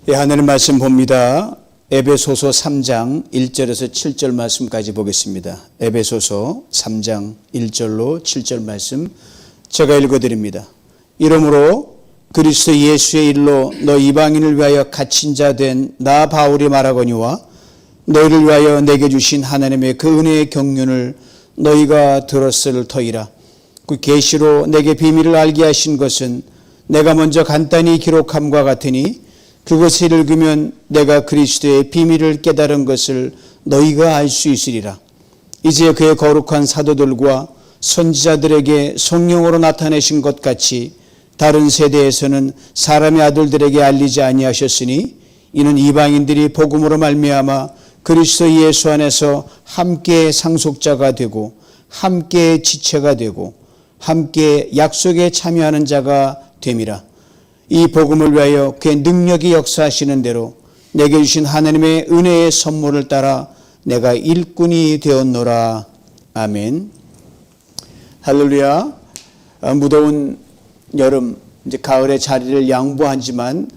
예, 하나님 말씀 봅니다. 에베소서 3장 1절에서 7절 말씀까지 보겠습니다. 에베소서 3장 1절로 7절 말씀 제가 읽어드립니다. 이러므로 그리스도 예수의 일로 너 이방인을 위하여 갇힌 자 된 나 바울이 말하거니와 너희를 위하여 내게 주신 하나님의 그 은혜의 경륜을 너희가 들었을 터이라. 그 계시로 내게 비밀을 알게 하신 것은 내가 먼저 간단히 기록함과 같으니 그것을 읽으면 내가 그리스도의 비밀을 깨달은 것을 너희가 알 수 있으리라. 이제 그의 거룩한 사도들과 선지자들에게 성령으로 나타내신 것 같이 다른 세대에서는 사람의 아들들에게 알리지 아니하셨으니 이는 이방인들이 복음으로 말미암아 그리스도 예수 안에서 함께 상속자가 되고 함께 지체가 되고 함께 약속에 참여하는 자가 됨이라. 이 복음을 위하여 그의 능력이 역사하시는 대로 내게 주신 하나님의 은혜의 선물을 따라 내가 일꾼이 되었노라. 아멘. 할렐루야. 무더운 여름, 이제 가을의 자리를 양보하지만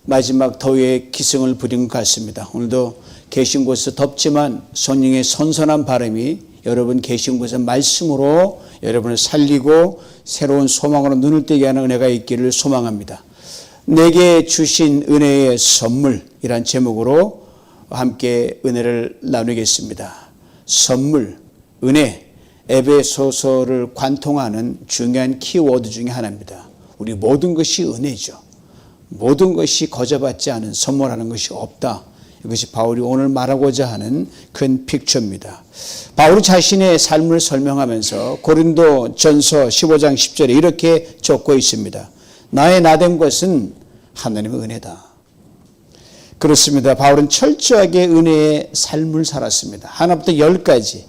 마지막 더위에 기승을 부린 것 같습니다. 오늘도 계신 곳에서 덥지만 성령의 선선한 바람이 여러분 계신 곳의 말씀으로 여러분을 살리고 새로운 소망으로 눈을 뜨게 하는 은혜가 있기를 소망합니다. 내게 주신 은혜의 선물이란 제목으로 함께 은혜를 나누겠습니다. 선물, 은혜, 에베소서를 관통하는 중요한 키워드 중에 하나입니다. 우리 모든 것이 은혜죠. 모든 것이 거저받지 않은 선물하는 것이 없다. 이것이 바울이 오늘 말하고자 하는 큰 픽처입니다. 바울이 자신의 삶을 설명하면서 고린도 전서 15장 10절에 이렇게 적고 있습니다. 나의 나된 것은 하나님의 은혜다. 그렇습니다. 바울은 철저하게 은혜의 삶을 살았습니다. 하나부터 10까지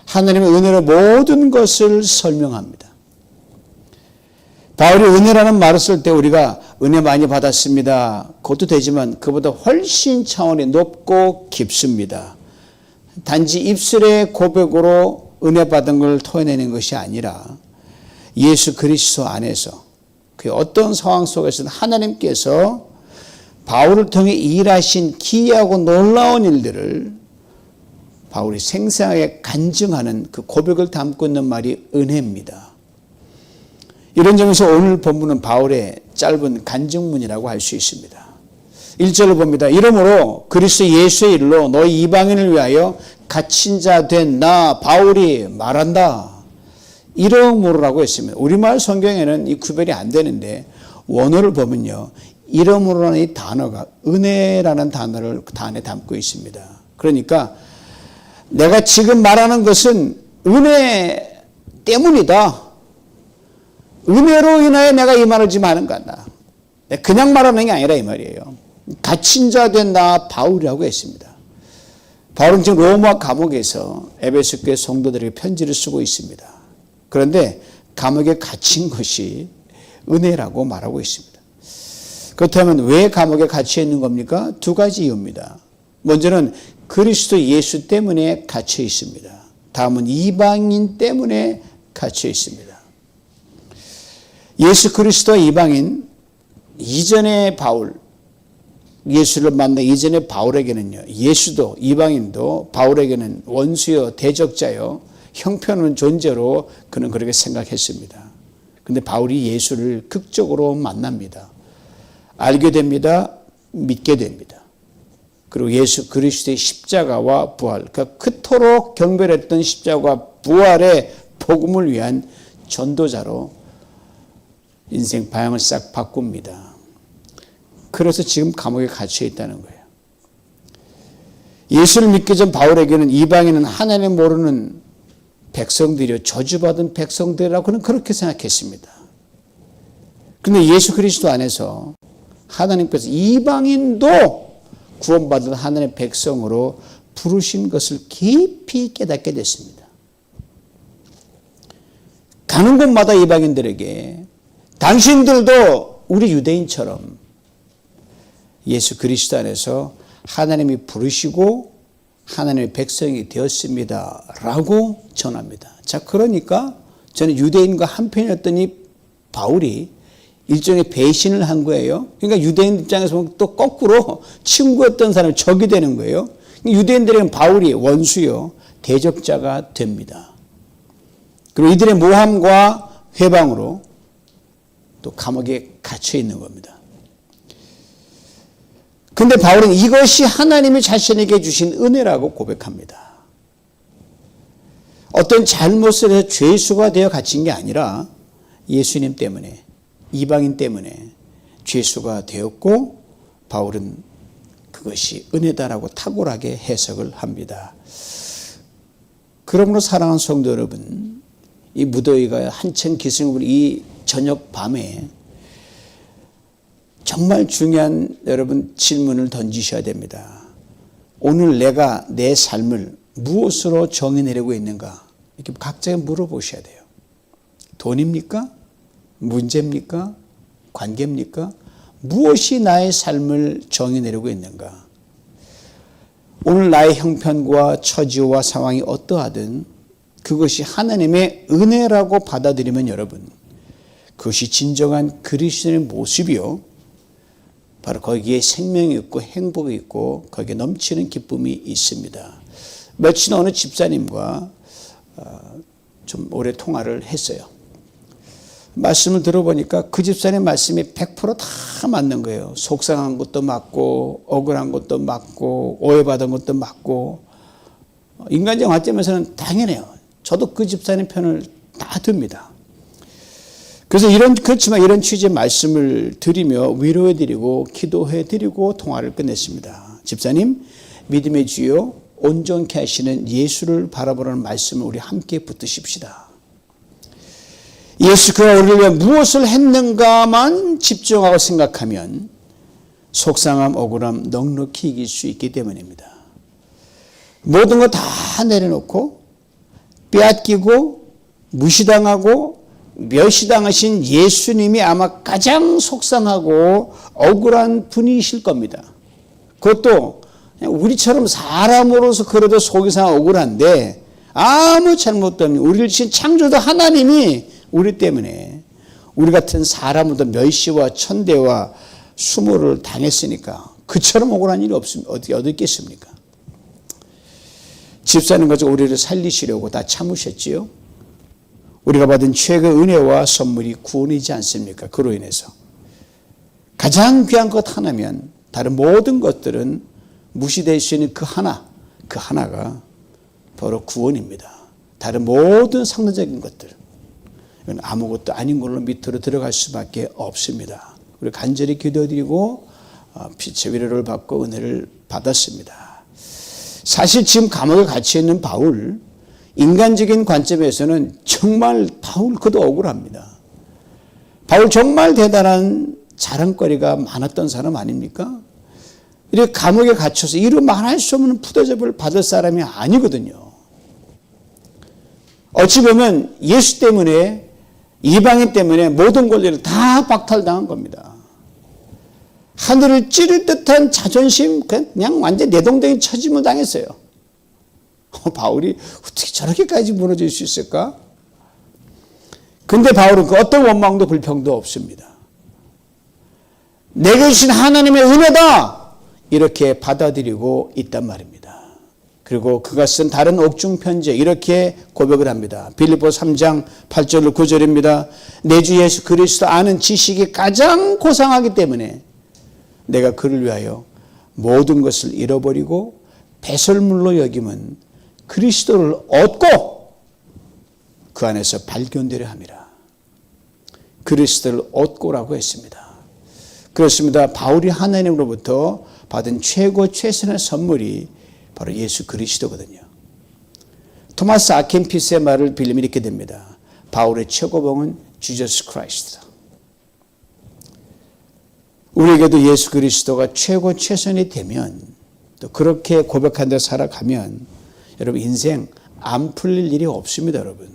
하나님의 은혜로 모든 것을 설명합니다. 바울이 은혜라는 말을 쓸 때 우리가 은혜 많이 받았습니다. 그것도 되지만 그보다 훨씬 차원이 높고 깊습니다. 단지 입술의 고백으로 은혜 받은 걸 토해내는 것이 아니라 예수 그리스도 안에서 그 어떤 상황 속에서는 하나님께서 바울을 통해 일하신 기이하고 놀라운 일들을 바울이 생생하게 간증하는 그 고백을 담고 있는 말이 은혜입니다. 이런 점에서 오늘 본문은 바울의 짧은 간증문이라고 할 수 있습니다. 1절을 봅니다. 이러므로 그리스도 예수의 일로 너희 이방인을 위하여 갇힌 자 된 나 바울이 말한다. 이러므로라고 했습니다. 우리말 성경에는 이 구별이 안 되는데 원어를 보면요. 이러므로라는 이 단어가 은혜라는 단어를 그 안에 담고 있습니다. 그러니까 내가 지금 말하는 것은 은혜 때문이다. 은혜로 인하여 내가 이 말을 지금 하는 거다. 그냥 말하는 게 아니라 이 말이에요. 갇힌 자 된 나 바울이라고 했습니다. 바울은 지금 로마 감옥에서 에베소 교회 성도들에게 편지를 쓰고 있습니다. 그런데 감옥에 갇힌 것이 은혜라고 말하고 있습니다. 그렇다면 왜 감옥에 갇혀 있는 겁니까? 두 가지 이유입니다. 먼저는 그리스도 예수 때문에 갇혀 있습니다. 다음은 이방인 때문에 갇혀 있습니다. 예수 그리스도 이방인 이전의 바울, 예수를 만나 이전의 바울에게는요, 예수도 이방인도 바울에게는 원수요, 대적자요, 형편없는 존재로 그는 그렇게 생각했습니다. 그런데 바울이 예수를 극적으로 만납니다. 알게 됩니다. 믿게 됩니다. 그리고 예수 그리스도의 십자가와 부활, 그러니까 그토록 경배했던 십자가와 부활의 복음을 위한 전도자로 인생 방향을 싹 바꿉니다. 그래서 지금 감옥에 갇혀 있다는 거예요. 예수를 믿기 전 바울에게는 이방인은 하나님 모르는 백성들이요, 저주받은 백성들이라고 그는 그렇게 생각했습니다. 그런데 예수 그리스도 안에서 하나님께서 이방인도 구원받은 하나님의 백성으로 부르신 것을 깊이 깨닫게 됐습니다. 가는 곳마다 이방인들에게 당신들도 우리 유대인처럼 예수 그리스도 안에서 하나님이 부르시고 하나님의 백성이 되었습니다 라고 전합니다. 자, 그러니까 저는 유대인과 한편이었던 이 바울이 일종의 배신을 한 거예요. 그러니까 유대인 입장에서 보면 또 거꾸로 친구였던 사람이 적이 되는 거예요. 유대인들에게는 바울이 원수요, 대적자가 됩니다. 그리고 이들의 모함과 회방으로 또 감옥에 갇혀 있는 겁니다. 근데 바울은 이것이 하나님이 자신에게 주신 은혜라고 고백합니다. 어떤 잘못을 해서 죄수가 되어 갇힌 게 아니라 예수님 때문에, 이방인 때문에 죄수가 되었고, 바울은 그것이 은혜다라고 탁월하게 해석을 합니다. 그러므로 사랑하는 성도 여러분, 이 무더위가 한층 기승을 이 저녁 밤에 정말 중요한 여러분 질문을 던지셔야 됩니다. 오늘 내가 내 삶을 무엇으로 정의내려고 있는가? 이렇게 각자에 물어보셔야 돼요. 돈입니까? 문제입니까? 관계입니까? 무엇이 나의 삶을 정의내려고 있는가? 오늘 나의 형편과 처지와 상황이 어떠하든 그것이 하나님의 은혜라고 받아들이면 여러분, 그것이 진정한 그리스도의 모습이요, 바로 거기에 생명이 있고 행복이 있고 거기에 넘치는 기쁨이 있습니다. 며칠 전 어느 집사님과 좀 오래 통화를 했어요. 말씀을 들어보니까 그 집사님 말씀이 100% 맞는 거예요. 속상한 것도 맞고 억울한 것도 맞고 오해받은 것도 맞고 인간적 관점에서는 당연해요. 저도 그 집사님 편을 다 듭니다. 그래서 그렇지만 이런 취지의 말씀을 드리며 위로해드리고 기도해드리고 통화를 끝냈습니다. 집사님, 믿음의 주요 온전케 하시는 예수를 바라보라는 말씀을 우리 함께 붙드십시다. 예수 그가 우리를 위해 무엇을 했는가만 집중하고 생각하면 속상함, 억울함 넉넉히 이길 수 있기 때문입니다. 모든 거 다 내려놓고 빼앗기고 무시당하고 멸시당하신 예수님이 아마 가장 속상하고 억울한 분이실 겁니다. 그것도 우리처럼 사람으로서 그래도 속이 상하고 억울한데 아무 잘못도 없는 우리를 지은 창조자 하나님이 우리 때문에 우리 같은 사람으로도 멸시와 천대와 수모를 당했으니까 그처럼 억울한 일이 없으면 어디 있겠습니까? 집사님과 우리를 살리시려고 다 참으셨지요. 우리가 받은 최고의 은혜와 선물이 구원이지 않습니까? 그로 인해서 가장 귀한 것 하나면 다른 모든 것들은 무시될 수 있는 그 하나가 바로 구원입니다. 다른 모든 상대적인 것들 이건 아무것도 아닌 걸로 밑으로 들어갈 수밖에 없습니다. 우리 간절히 기도드리고 빛의 위로를 받고 은혜를 받았습니다. 사실 지금 감옥에 갇혀 있는 바울, 인간적인 관점에서는 정말 바울 그도 억울합니다. 바울 정말 대단한 자랑거리가 많았던 사람 아닙니까? 이렇게 감옥에 갇혀서 이루 말할 수 없는 푸대접을 받을 사람이 아니거든요. 어찌 보면 예수 때문에, 이방인 때문에 모든 권리를 다 박탈당한 겁니다. 하늘을 찌를 듯한 자존심, 그냥 완전 내동댕이 처짐을 당했어요. 바울이 어떻게 저렇게까지 무너질 수 있을까? 근데 바울은 그 어떤 원망도 불평도 없습니다. 내게 주신 하나님의 은혜다! 이렇게 받아들이고 있단 말입니다. 그리고 그가 쓴 다른 옥중 편지에 이렇게 고백을 합니다. 빌립보서 3장 8절 9절입니다. 내 주 예수 그리스도 아는 지식이 가장 고상하기 때문에 내가 그를 위하여 모든 것을 잃어버리고 배설물로 여김은 그리스도를 얻고 그 안에서 발견되려 함이라. 그리스도를 얻고라고 했습니다. 그렇습니다. 바울이 하나님으로부터 받은 최고 최선의 선물이 바로 예수 그리스도거든요. 토마스 아켄피스의 말을 빌리면 이렇게 됩니다. 바울의 최고봉은 지저스 크라이스트다. 우리에게도 예수 그리스도가 최고 최선이 되면 또 그렇게 고백한 데 살아가면 여러분 인생 안 풀릴 일이 없습니다. 여러분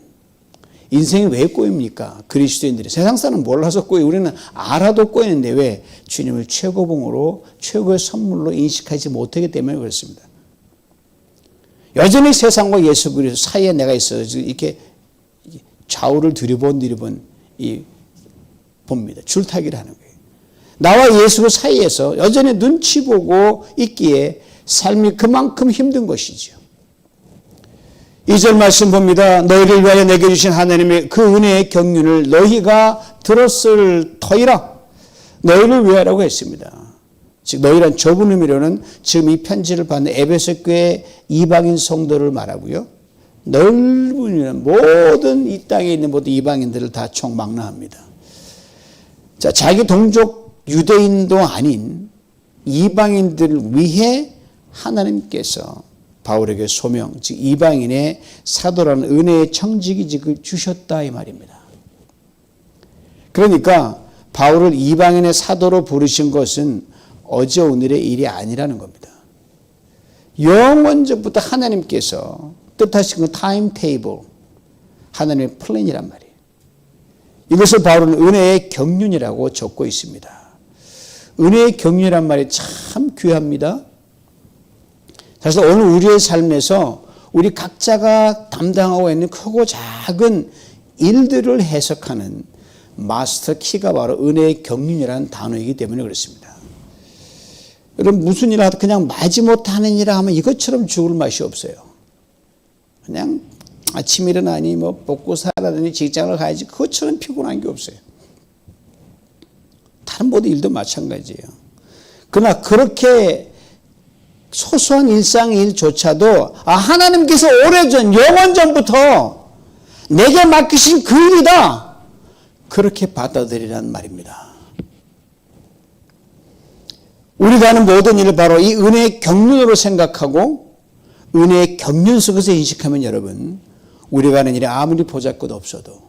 인생이 왜 꼬입니까? 그리스도인들이 세상 사람 몰라서 꼬이 우리는 알아도 꼬이는데 왜 주님을 최고봉으로 최고의 선물로 인식하지 못하기 때문에 그렇습니다. 여전히 세상과 예수 그리스도 사이에 내가 있어서 이렇게 좌우를 들여본 이 봅니다. 줄타기를 하는 거예요. 나와 예수 사이에서 여전히 눈치 보고 있기에 삶이 그만큼 힘든 것이죠. 2절 말씀 봅니다. 너희를 위하여 내게 주신 하나님의 그 은혜의 경륜을 너희가 들었을 터이라. 너희를 위하여라고 했습니다. 즉 너희란 좁은 의미로는 지금 이 편지를 받는 에베소 교회 이방인 성도를 말하고요. 넓은 의미는 모든 이 땅에 있는 모든 이방인들을 다 총망라합니다. 자, 자기 동족 유대인도 아닌 이방인들을 위해 하나님께서 바울에게 소명, 즉 이방인의 사도라는 은혜의 청지기직을 주셨다 이 말입니다. 그러니까 바울을 이방인의 사도로 부르신 것은 어제 오늘의 일이 아니라는 겁니다. 영원전부터 하나님께서 뜻하신 그 타임 테이블, 하나님의 플랜이란 말이에요. 이것을 바울은 은혜의 경륜이라고 적고 있습니다. 은혜의 경륜이란 말이 참 귀합니다. 그래서 오늘 우리의 삶에서 우리 각자가 담당하고 있는 크고 작은 일들을 해석하는 마스터 키가 바로 은혜의 경륜이라는 단어이기 때문에 그렇습니다. 여러분 무슨 일을 하도 그냥 마지못하는 일을 하면 이것처럼 죽을 맛이 없어요. 그냥 아침 일어나니 뭐 먹고 살아더니 직장을 가야지 그것처럼 피곤한 게 없어요. 다른 모든 일도 마찬가지예요. 그러나 그렇게 소소한 일상 일조차도 하나님께서 오래전 영원전부터 내게 맡기신 그 일이다. 그렇게 받아들이란 말입니다. 우리가 하는 모든 일을 바로 이 은혜의 경륜으로 생각하고 은혜의 경륜 속에서 인식하면 여러분 우리가 하는 일이 아무리 보잘것 없어도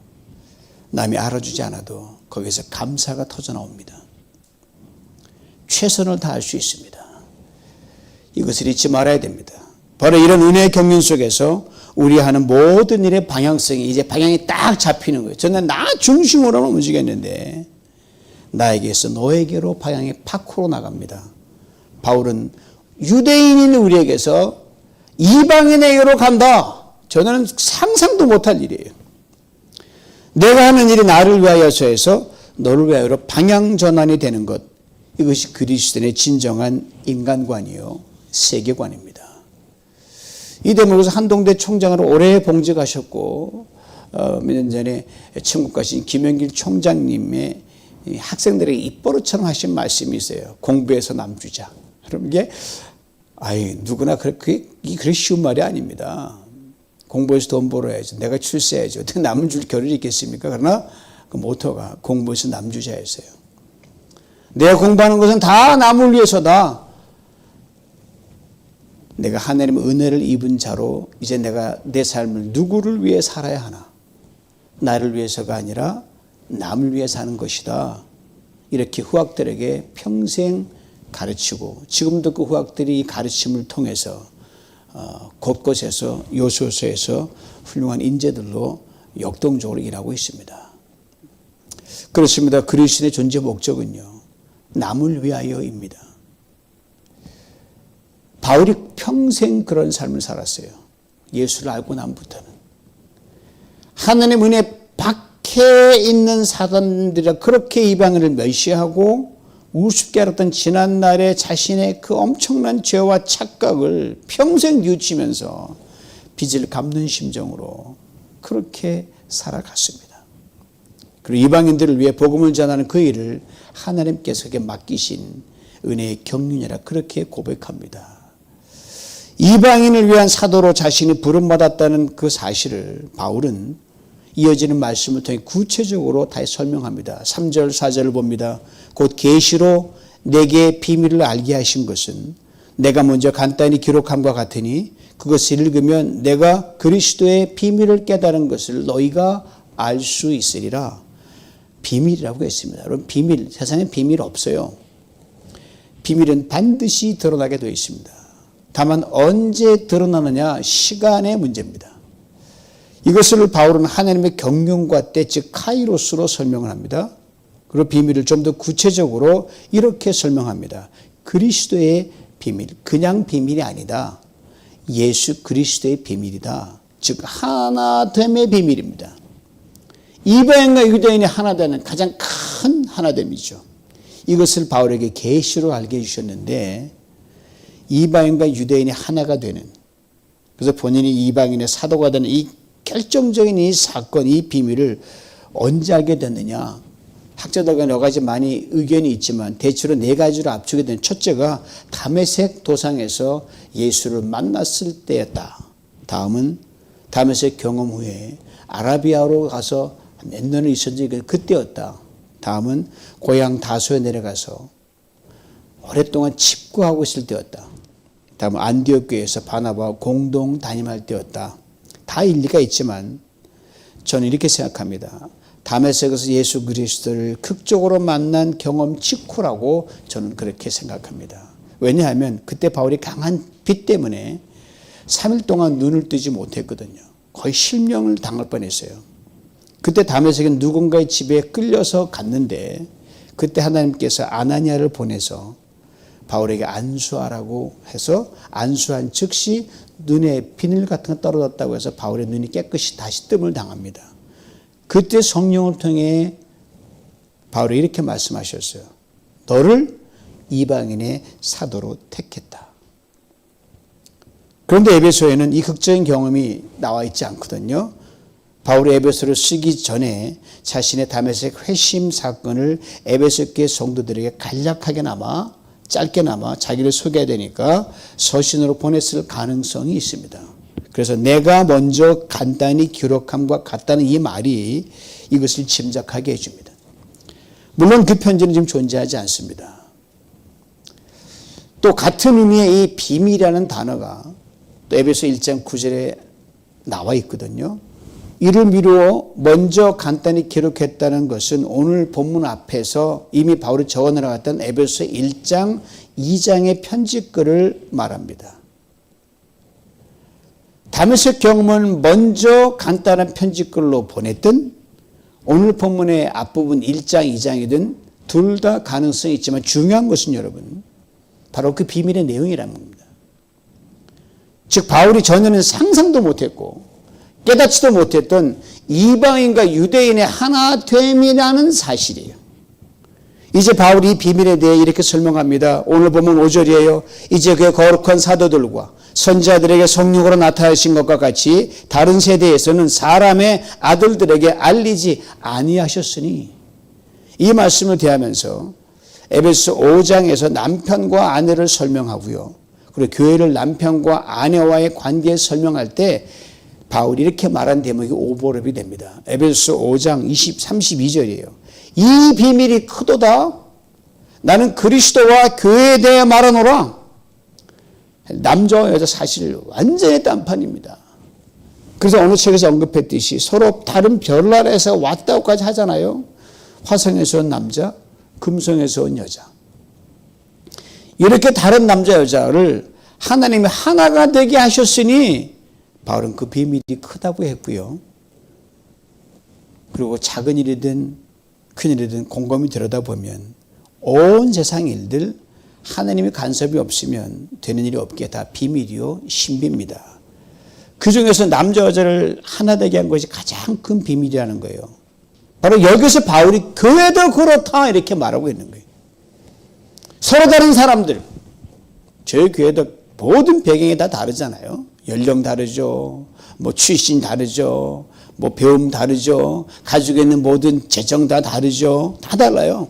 남이 알아주지 않아도 거기서 감사가 터져나옵니다. 최선을 다할 수 있습니다. 이것을 잊지 말아야 됩니다. 바로 이런 은혜의 경륜 속에서 우리 하는 모든 일의 방향성이 이제 방향이 딱 잡히는 거예요. 저는 나 중심으로는 움직였는데 나에게서 너에게로 방향이 파크로 나갑니다. 바울은 유대인인 우리에게서 이방인에게로 간다. 저는 상상도 못할 일이에요. 내가 하는 일이 나를 위하여서에서 너를 위하여로 방향 전환이 되는 것. 이것이 그리스도인의 진정한 인간관이요. 세계관입니다. 이 대목에서 한동대 총장으로 오래 봉직하셨고 몇 년 전에 천국 가신 김영길 총장님의 학생들에게 입버릇처럼 하신 말씀이 있어요. 공부해서 남주자. 그럼 이게 누구나 그렇게 쉬운 말이 아닙니다. 공부해서 돈 벌어야죠. 내가 출세해야죠. 어떻게 남은 줄 겨를이 있겠습니까? 그러나 그 모토가 공부해서 남주자였어요. 내가 공부하는 것은 다 남을 위해서다. 내가 하나님의 은혜를 입은 자로 이제 내가 내 삶을 누구를 위해 살아야 하나? 나를 위해서가 아니라 남을 위해 사는 것이다. 이렇게 후학들에게 평생 가르치고 지금도 그 후학들이 이 가르침을 통해서 곳곳에서 요소서에서 훌륭한 인재들로 역동적으로 일하고 있습니다. 그렇습니다. 그리스도의 존재 목적은요. 남을 위하여입니다. 바울이 평생 그런 삶을 살았어요. 예수를 알고 난부터는. 하나님의 은혜 밖에 있는 사람들이라 그렇게 이방인을 멸시하고 우습게 알았던 지난날의 자신의 그 엄청난 죄와 착각을 평생 뉘우치면서 빚을 갚는 심정으로 그렇게 살아갔습니다. 그리고 이방인들을 위해 복음을 전하는 그 일을 하나님께서 그에게 맡기신 은혜의 경륜이라 그렇게 고백합니다. 이방인을 위한 사도로 자신이 부름받았다는 그 사실을 바울은 이어지는 말씀을 통해 구체적으로 다시 설명합니다. 3절 4절을 봅니다. 곧 계시로 내게 비밀을 알게 하신 것은 내가 먼저 간단히 기록함과 같으니 그것을 읽으면 내가 그리스도의 비밀을 깨달은 것을 너희가 알 수 있으리라. 비밀이라고 했습니다. 여러분 비밀, 세상에 비밀 없어요. 비밀은 반드시 드러나게 되어 있습니다. 다만 언제 드러나느냐 시간의 문제입니다. 이것을 바울은 하나님의 경륜과 때 즉 카이로스로 설명을 합니다. 그리고 비밀을 좀 더 구체적으로 이렇게 설명합니다. 그리스도의 비밀, 그냥 비밀이 아니다. 예수 그리스도의 비밀이다. 즉 하나됨의 비밀입니다. 이방인과 유대인이 하나 되는 가장 큰 하나됨이죠. 이것을 바울에게 계시로 알게 해주셨는데 이방인과 유대인이 하나가 되는, 그래서 본인이 이방인의 사도가 되는 이 결정적인 이 사건, 이 비밀을 언제 알게 됐느냐. 학자들 간에 여러 가지 많이 의견이 있지만 대체로 네 가지로 압축이 되는, 첫째가 다메섹 도상에서 예수를 만났을 때였다. 다음은 다메섹 경험 후에 아라비아로 가서 몇 년을 있었는지 그때였다. 다음은 고향 다소에 내려가서 오랫동안 집구하고 있을 때였다. 다음은 안디옥 교회에서 바나바와 공동 담임할 때였다. 다 일리가 있지만 저는 이렇게 생각합니다. 다메섹에서 예수 그리스도를 극적으로 만난 경험 직후라고 저는 그렇게 생각합니다. 왜냐하면 그때 바울이 강한 빛 때문에 3일 동안 눈을 뜨지 못했거든요. 거의 실명을 당할 뻔했어요. 그때 다메섹은 누군가의 집에 끌려서 갔는데 그때 하나님께서 아나니아를 보내서 바울에게 안수하라고 해서 안수한 즉시 눈에 비늘 같은 거 떨어졌다고 해서 바울의 눈이 깨끗이 다시 뜸을 당합니다. 그때 성령을 통해 바울이 이렇게 말씀하셨어요. 너를 이방인의 사도로 택했다. 그런데 에베소에는 이 극적인 경험이 나와 있지 않거든요. 바울이 에베소를 쓰기 전에 자신의 다메섹 회심 사건을 에베소 교회 성도들에게 간략하게나마 짧게나마 자기를 소개해야 되니까 서신으로 보냈을 가능성이 있습니다. 그래서 내가 먼저 간단히 기록함과 같다는 이 말이 이것을 짐작하게 해줍니다. 물론 그 편지는 지금 존재하지 않습니다. 또 같은 의미의 이 비밀이라는 단어가 또 에베소 1장 9절에 나와 있거든요. 이를 미루어 먼저 간단히 기록했다는 것은 오늘 본문 앞에서 이미 바울이 적어 내려갔던 에베소 1장 2장의 편지글을 말합니다. 다메섹 경험은 먼저 간단한 편지글로 보냈든 오늘 본문의 앞부분 1장 2장이든 둘 다 가능성이 있지만 중요한 것은 여러분 바로 그 비밀의 내용이라는 겁니다. 즉 바울이 전에는 상상도 못했고 깨닫지도 못했던 이방인과 유대인의 하나됨이라는 사실이에요. 이제 바울이 이 비밀에 대해 이렇게 설명합니다. 오늘 보면 5절이에요. 이제 그 거룩한 사도들과 선지자들에게 성령으로 나타나신 것과 같이 다른 세대에서는 사람의 아들들에게 알리지 아니하셨으니, 이 말씀을 대하면서 에베소 5장에서 남편과 아내를 설명하고요. 그리고 교회를 남편과 아내와의 관계에 설명할 때 바울이 이렇게 말한 대목이 오버랩이 됩니다. 에베소 5장 32절이에요. 이 비밀이 크도다. 나는 그리스도와 교회에 대해 말하노라. 남자와 여자 사실 완전히 딴판입니다. 그래서 어느 책에서 언급했듯이 서로 다른 별나라에서 왔다고까지 하잖아요. 화성에서 온 남자, 금성에서 온 여자. 이렇게 다른 남자 여자를 하나님이 하나가 되게 하셨으니 바울은 그 비밀이 크다고 했고요. 그리고 작은 일이든 큰 일이든 곰곰이 들여다보면 온 세상 일들 하나님의 간섭이 없으면 되는 일이 없기에 다 비밀이요 신비입니다. 그 중에서 남자 여자를 하나 되게 한 것이 가장 큰 비밀이라는 거예요. 바로 여기서 바울이 교회도 그렇다 이렇게 말하고 있는 거예요. 서로 다른 사람들, 저희 교회도 모든 배경이 다 다르잖아요. 연령 다르죠. 뭐 출신 다르죠. 뭐 배움 다르죠. 가지고 있는 모든 재정 다 다르죠. 다 달라요.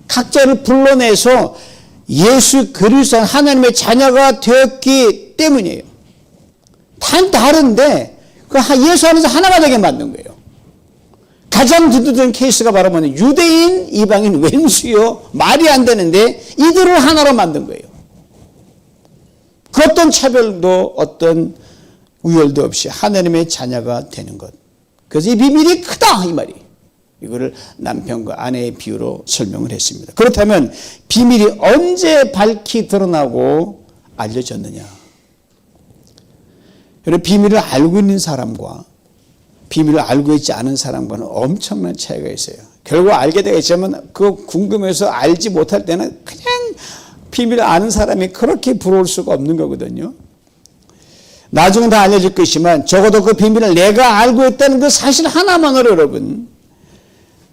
각자를 불러내서 예수 그리스도 하나님의 자녀가 되었기 때문이에요. 다 다른데 그 예수 안에서 하나가 되게 만든 거예요. 가장 두드러진 케이스가 바로 뭐냐, 유대인, 이방인 왼수요 말이 안 되는데 이들을 하나로 만든 거예요. 그 어떤 차별도 어떤 우열도 없이 하나님의 자녀가 되는 것. 그래서 이 비밀이 크다 이 말이. 이거를 남편과 아내의 비유로 설명을 했습니다. 그렇다면 비밀이 언제 밝히 드러나고 알려졌느냐? 여러분, 비밀을 알고 있는 사람과 비밀을 알고 있지 않은 사람과는 엄청난 차이가 있어요. 결국 알게 되겠지만 그 궁금해서 알지 못할 때는 그냥 비밀을 아는 사람이 그렇게 부러울 수가 없는 거거든요. 나중에 다 알려질 것이지만 적어도 그 비밀을 내가 알고 있다는 그 사실 하나만으로 여러분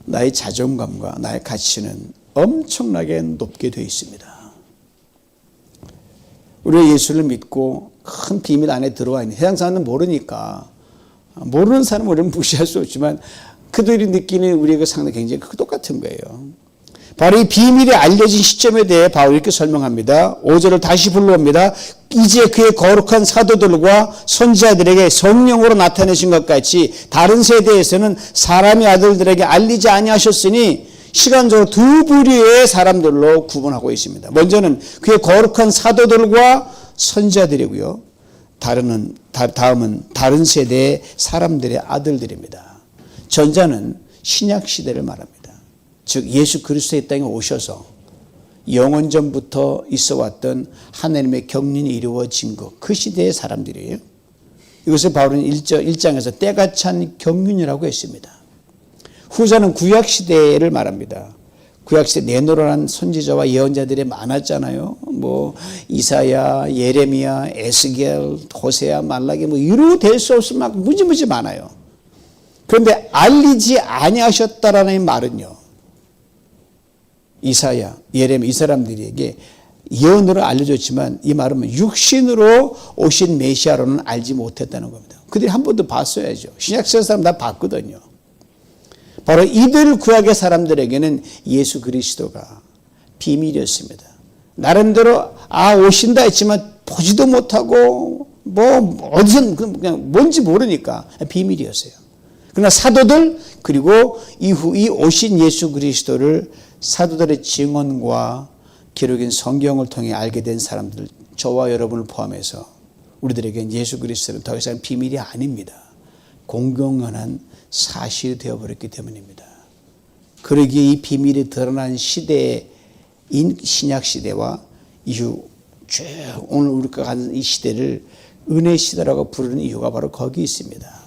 나의 자존감과 나의 가치는 엄청나게 높게 되어 있습니다. 우리가 예수를 믿고 큰 비밀 안에 들어와 있는 세상 사람은 모르니까 모르는 사람은 우리는 무시할 수 없지만 그들이 느끼는 우리가 상당히 굉장히 똑같은 거예요. 바로 이 비밀이 알려진 시점에 대해 바울이 이렇게 설명합니다. 5절을 다시 불러옵니다. 이제 그의 거룩한 사도들과 선지자들에게 성령으로 나타내신 것 같이 다른 세대에서는 사람의 아들들에게 알리지 아니하셨으니 시간적으로 두 부류의 사람들로 구분하고 있습니다. 먼저는 그의 거룩한 사도들과 선지자들이고요. 다음은 다른 세대의 사람들의 아들들입니다. 전자는 신약 시대를 말합니다. 즉 예수 그리스도의 땅에 오셔서 영원전부터 있어왔던 하나님의 경륜이 이루어진 것, 그 시대의 사람들이에요. 이것을 바울은 1장에서 때가 찬 경륜이라고 했습니다. 후자는 구약시대를 말합니다. 구약시대 내노라한 선지자와 예언자들이 많았잖아요. 이사야, 예레미야, 에스겔, 호세아, 말라기 이루 될 수 없을 만큼 무지무지 많아요. 그런데 알리지 아니하셨다라는 말은요. 이사야, 예레미야 이 사람들에게 예언으로 알려줬지만 이 말은 육신으로 오신 메시아로는 알지 못했다는 겁니다. 그들이 한 번도 봤어야죠. 신약시대 사람 다 봤거든요. 바로 이들 구약의 사람들에게는 예수 그리스도가 비밀이었습니다. 나름대로 오신다 했지만 보지도 못하고 어디서 그냥 뭔지 모르니까 비밀이었어요. 그러나 사도들 그리고 이후 이 오신 예수 그리스도를 사도들의 증언과 기록인 성경을 통해 알게 된 사람들, 저와 여러분을 포함해서 우리들에겐 예수 그리스도는 더 이상 비밀이 아닙니다. 공공연한 사실이 되어버렸기 때문입니다. 그러기에 이 비밀이 드러난 시대인 신약시대와 이후 쭉 오늘 우리가 가는 이 시대를 은혜 시대라고 부르는 이유가 바로 거기 있습니다.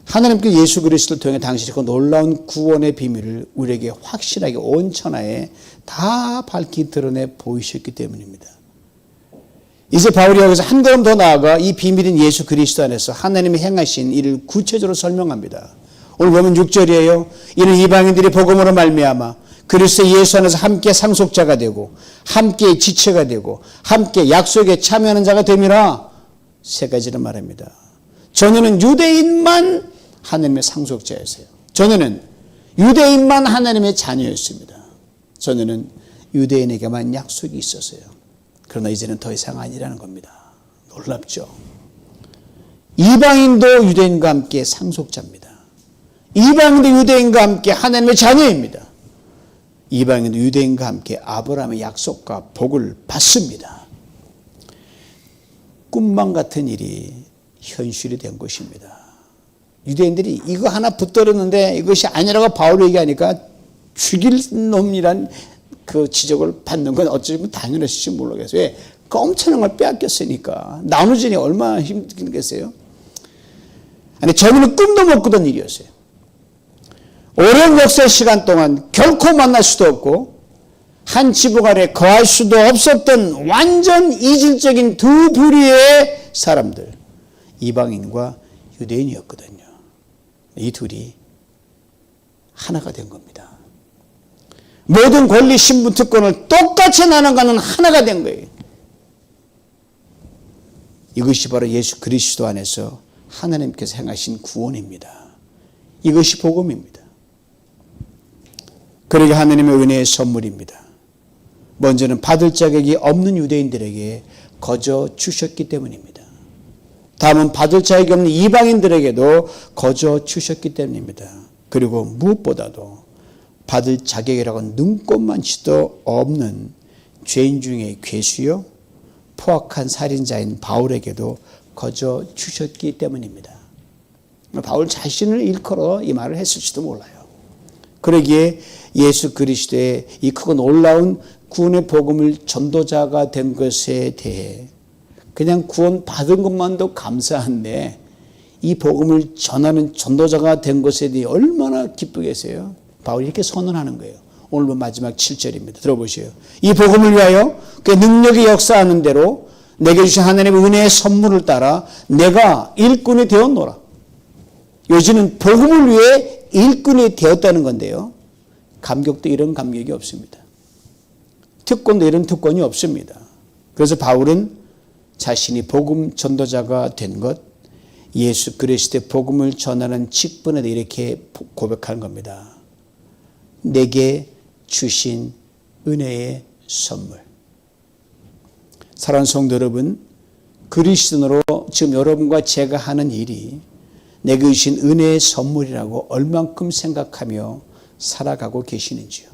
하나님께 예수 그리스도를 통해 당신의 그 놀라운 구원의 비밀을 우리에게 확실하게 온 천하에 다 밝히 드러내 보이셨기 때문입니다. 이제 바울이 여기서 한 걸음 더 나아가 이 비밀인 예수 그리스도 안에서 하나님이 행하신 일을 구체적으로 설명합니다. 오늘 보면 6절이에요. 이는 이방인들이 복음으로 말미암아 그리스도 예수 안에서 함께 상속자가 되고 함께 지체가 되고 함께 약속에 참여하는 자가 됨이라 세 가지를 말합니다. 전에는 유대인만 하나님의 상속자였어요. 전에는 유대인만 하나님의 자녀였습니다. 전에는 유대인에게만 약속이 있었어요. 그러나 이제는 더 이상 아니라는 겁니다. 놀랍죠? 이방인도 유대인과 함께 상속자입니다. 이방인도 유대인과 함께 하나님의 자녀입니다. 이방인도 유대인과 함께 아브라함의 약속과 복을 받습니다. 꿈만 같은 일이 현실이 된 것입니다. 유대인들이 이거 하나 붙들었는데 이것이 아니라고 바울이 얘기하니까 죽일 놈이란 그 지적을 받는 건 어쩌면 당연했을지 모르겠어요. 왜? 그 엄청난 걸 빼앗겼으니까. 나누지니 얼마나 힘들겠어요? 아니, 저는 꿈도 못 꾸던 일이었어요. 오랜 역사의 시간 동안 결코 만날 수도 없고 한 지붕 아래 거할 수도 없었던 완전 이질적인 두 부류의 사람들, 이방인과 유대인이었거든요. 이 둘이 하나가 된 겁니다. 모든 권리, 신분, 특권을 똑같이 나눠가는 하나가 된 거예요. 이것이 바로 예수 그리스도 안에서 하나님께서 행하신 구원입니다. 이것이 복음입니다. 그러게 하나님의 은혜의 선물입니다. 먼저는 받을 자격이 없는 유대인들에게 거저 주셨기 때문입니다. 다음은 받을 자격이 없는 이방인들에게도 거저 주셨기 때문입니다. 그리고 무엇보다도 받을 자격이라고 눈꼽만치도 없는 죄인 중에 괴수요 포악한 살인자인 바울에게도 거저 주셨기 때문입니다. 바울 자신을 일컬어 이 말을 했을지도 몰라요. 그러기에 예수 그리스도의 이 크고 놀라운 구원의 복음을 전도자가 된 것에 대해 그냥 구원 받은 것만도 감사한데 이 복음을 전하는 전도자가 된 것에 대해 얼마나 기쁘겠어요. 바울이 이렇게 선언하는 거예요. 오늘 마지막 7절입니다. 들어보세요. 이 복음을 위하여 그 능력이 역사하는 대로 내게 주신 하나님의 은혜의 선물을 따라 내가 일꾼이 되었노라. 요즘은 복음을 위해 일꾼이 되었다는 건데요. 감격도 이런 감격이 없습니다. 특권도 이런 특권이 없습니다. 그래서 바울은 자신이 복음 전도자가 된 것, 예수 그리스도의 복음을 전하는 직분에 대해 이렇게 고백하는 겁니다. 내게 주신 은혜의 선물. 사랑하는 성도 여러분, 그리스도인으로 지금 여러분과 제가 하는 일이 내게 주신 은혜의 선물이라고 얼만큼 생각하며 살아가고 계시는지요.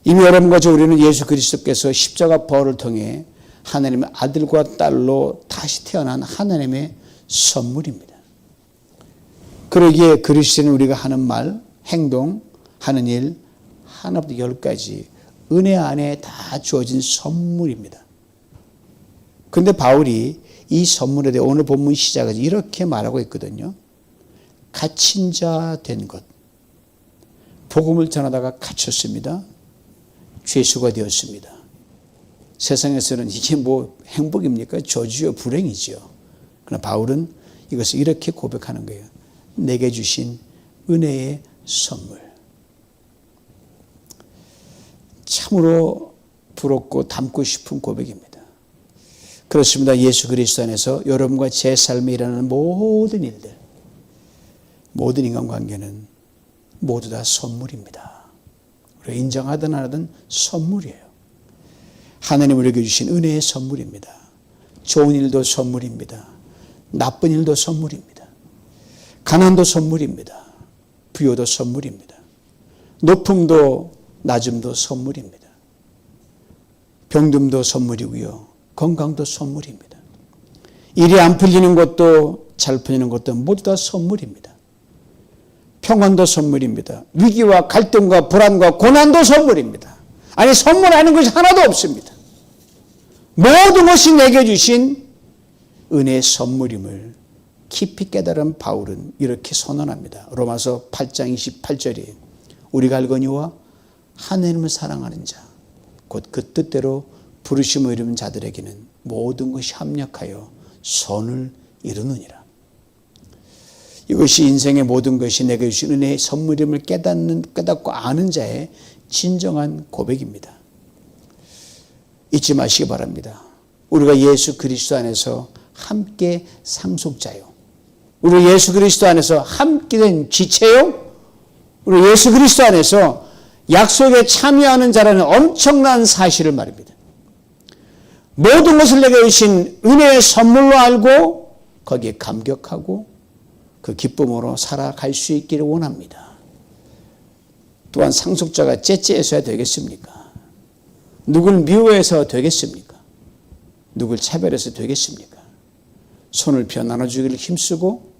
이미 여러분과 저 우리는 예수 그리스도께서 십자가 부활을 통해 하나님의 아들과 딸로 다시 태어난 하나님의 선물입니다. 그러기에 그리스도는 우리가 하는 말, 행동, 하는 일 하나부터 10까지 은혜 안에 다 주어진 선물입니다. 그런데 바울이 이 선물에 대해 오늘 본문 시작에서 이렇게 말하고 있거든요. 갇힌 자 된 것. 복음을 전하다가 갇혔습니다. 죄수가 되었습니다. 세상에서는 이게 뭐 행복입니까? 저주요, 불행이지요. 그러나 바울은 이것을 이렇게 고백하는 거예요. 내게 주신 은혜의 선물. 참으로 부럽고 닮고 싶은 고백입니다. 그렇습니다. 예수 그리스도 안에서 여러분과 제 삶에 일어나는 모든 일들, 모든 인간관계는 모두 다 선물입니다. 우리가 인정하든 안 하든 선물이에요. 하나님 우리에게 주신 은혜의 선물입니다. 좋은 일도 선물입니다. 나쁜 일도 선물입니다. 가난도 선물입니다. 부요도 선물입니다. 높음도 낮음도 선물입니다. 병듦도 선물이고요. 건강도 선물입니다. 일이 안 풀리는 것도 잘 풀리는 것도 모두 다 선물입니다. 평안도 선물입니다. 위기와 갈등과 불안과 고난도 선물입니다. 아니, 선물 아닌 것이 하나도 없습니다. 모든 것이 내게 주신 은혜의 선물임을 깊이 깨달은 바울은 이렇게 선언합니다. 로마서 8장 28절에 우리가 알거니와 하나님을 사랑하는 자, 곧 그 뜻대로 부르심을 이루는 자들에게는 모든 것이 합력하여 선을 이루느니라. 이것이 인생의 모든 것이 내게 주신 은혜의 선물임을 깨닫고 아는 자의 진정한 고백입니다. 잊지 마시기 바랍니다. 우리가 예수 그리스도 안에서 함께 상속자요. 우리 예수 그리스도 안에서 함께 된 지체요. 우리 예수 그리스도 안에서 약속에 참여하는 자라는 엄청난 사실을 말입니다. 모든 것을 내게 주신 은혜의 선물로 알고 거기에 감격하고 그 기쁨으로 살아갈 수 있기를 원합니다. 또한 상속자가 째째해서야 되겠습니까? 누굴 미워해서 되겠습니까? 누굴 차별해서 되겠습니까? 손을 펴 나눠주기를 힘쓰고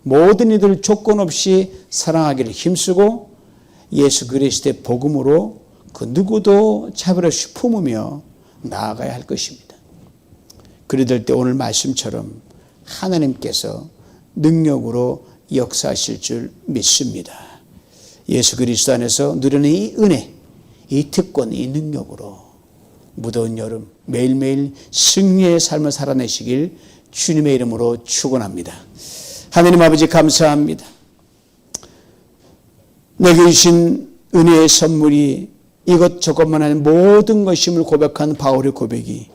모든 이들 조건 없이 사랑하기를 힘쓰고 예수 그리스도의 복음으로 그 누구도 차별 없이 품으며 나아가야 할 것입니다. 그리 될 때 오늘 말씀처럼 하나님께서 능력으로 역사하실 줄 믿습니다. 예수 그리스도 안에서 누리는 이 은혜, 이 특권, 이 능력으로 무더운 여름 매일매일 승리의 삶을 살아내시길 주님의 이름으로 축원합니다. 하나님 아버지 감사합니다. 내게 주신 은혜의 선물이 이것저것만 아닌 모든 것임을 고백한 바울의 고백이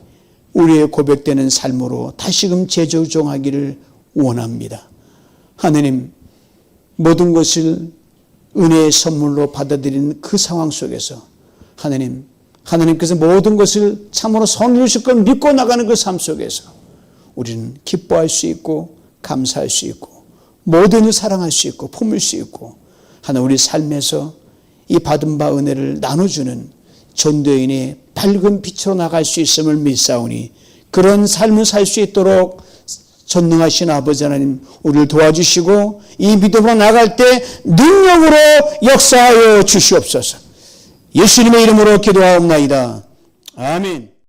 우리의 고백되는 삶으로 다시금 재조정하기를 원합니다. 하나님, 모든 것을 은혜의 선물로 받아들이는 그 상황 속에서 하나님께서 모든 것을 참으로 선이루실 걸 믿고 나가는 그 삶 속에서 우리는 기뻐할 수 있고 감사할 수 있고 모든 일 사랑할 수 있고 품을 수 있고 하나 우리 삶에서 이 받은 바 은혜를 나눠주는 전도인의 밝은 빛으로 나갈 수 있음을 믿사오니 그런 삶을 살 수 있도록 전능하신 아버지 하나님 우리를 도와주시고 이 믿음으로 나갈 때 능력으로 역사하여 주시옵소서. 예수님의 이름으로 기도하옵나이다. 아멘.